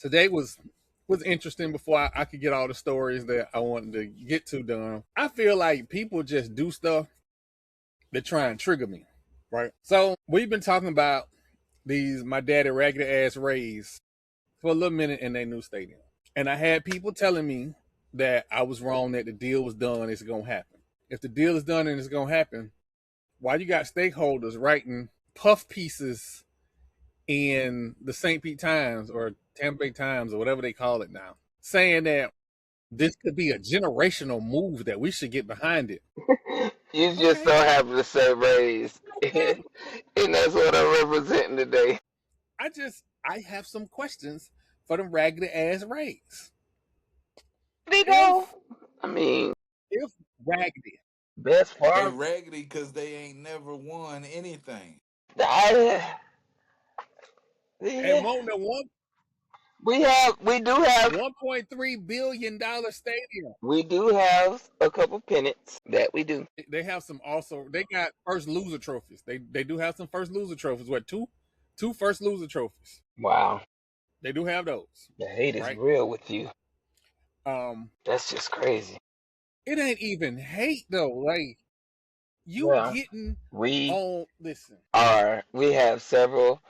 Today was interesting before I could get all the stories that I wanted to get to done. I feel like people just do stuff that try and trigger me, right? So we've been talking about these my daddy raggedy ass Rays for a little minute in their new stadium. And I had people telling me that I was wrong, that the deal was done, it's gonna happen. If the deal is done and it's gonna happen, why you got stakeholders writing puff pieces in the St. Pete Times or Tampa Bay Times or whatever they call it now, saying that this could be a generational move that we should get behind it. You just Okay, so happen to say Rays, okay. and that's what I'm representing today. I have some questions for them raggedy ass Rays. You know, If I mean, if raggedy, best They farm. raggedy because they ain't never won anything. I, and yeah, want the we do have, $1.3 billion stadium. we do have a couple pennants that we do. They have some also. They got first loser trophies. They do have some first loser trophies. What two first loser trophies? Wow, They do have those, the hate is right? real with you. Um, That's just crazy. it ain't even hate though. Like you Well, getting we on. Listen, we have several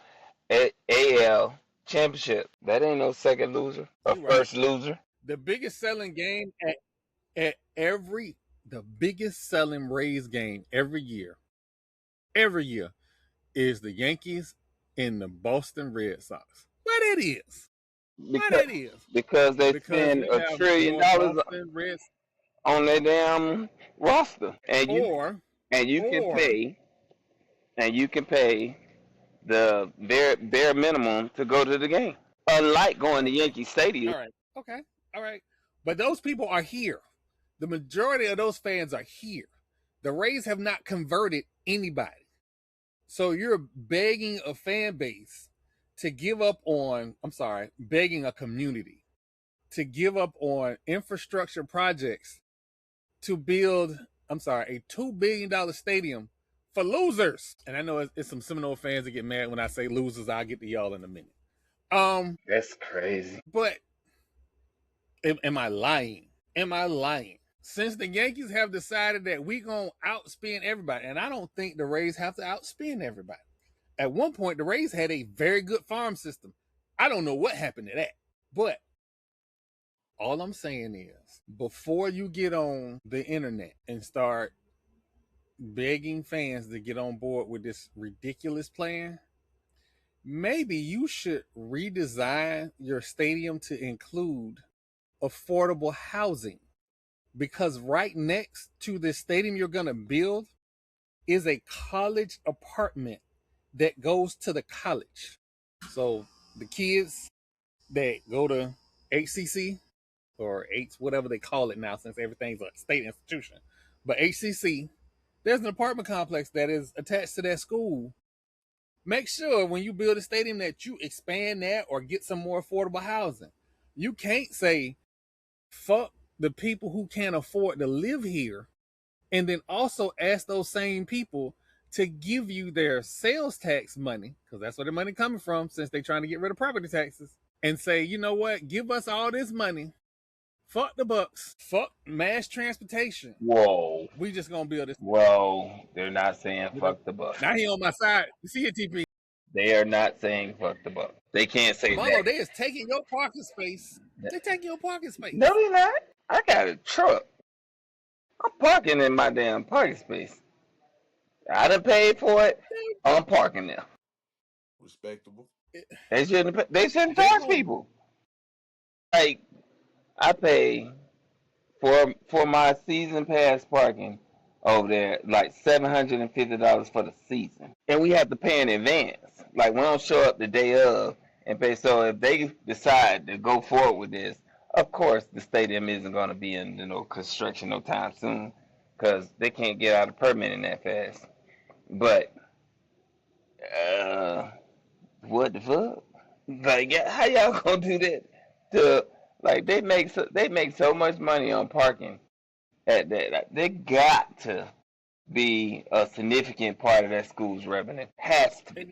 AL championship. That ain't no second loser or you right. first loser. The biggest selling game at every the biggest selling Rays game every year is the Yankees and the Boston Red Sox. Why that is? Why Because that is? they Because spend you $1 have trillion more Boston Reds, on their damn roster, or and you can or pay the bare minimum to go to the game. Unlike going to Yankee Stadium. all right, okay, all right. But those people are here. The majority of those fans are here. The Rays have not converted anybody. So you're begging a fan base to give up on, I'm sorry, begging a community to give up on infrastructure projects to build, I'm sorry, a $2 billion stadium for losers. And I know it's some Seminole fans that get mad when I say losers. I'll get to y'all in a minute. That's crazy. But am I lying? Am I lying? Since the Yankees have decided that we gonna outspend everybody, and I don't think the Rays have to outspend everybody. At one point, the Rays had a very good farm system. I don't know what happened to that. But all I'm saying is, before you get on the internet and start begging fans to get on board with this ridiculous plan, maybe you should redesign your stadium to include affordable housing. Because right next to the stadium you're going to build is a college apartment that goes to the college. So the kids that go to HCC or H, whatever they call it now, since everything's a state institution, but HCC, there's an apartment complex that is attached to that school. Make sure when you build a stadium that you expand that or get some more affordable housing. You can't say, fuck the people who can't afford to live here, and then also ask those same people to give you their sales tax money, because that's where the money coming from, since they're trying to get rid of property taxes, and say, you know what, give us all this money. Fuck the Bucs. Fuck mass transportation. Whoa. We just gonna build this. Whoa. They're not saying fuck the Bucs. Now he on my side. You see it, TP? They are not saying fuck the Bucs. They can't say Molo, that. they is taking your parking space. They taking your parking space. No, they're not. I got a truck. I'm parking in my damn parking space. I done paid for it. I'm parking there. Respectable. They shouldn't charge people. Like, I pay for my season pass parking over there like $750 for the season, and we have to pay in advance. Like, we don't show up the day of and pay. So if they decide to go forward with this, of course the stadium isn't going to be in construction no time soon, because they can't get out of permitting that fast. But what the fuck? Like, how y'all gonna do that? To like, they make so much money on parking at that. Like, they got to be a significant part of that school's revenue. Has to be.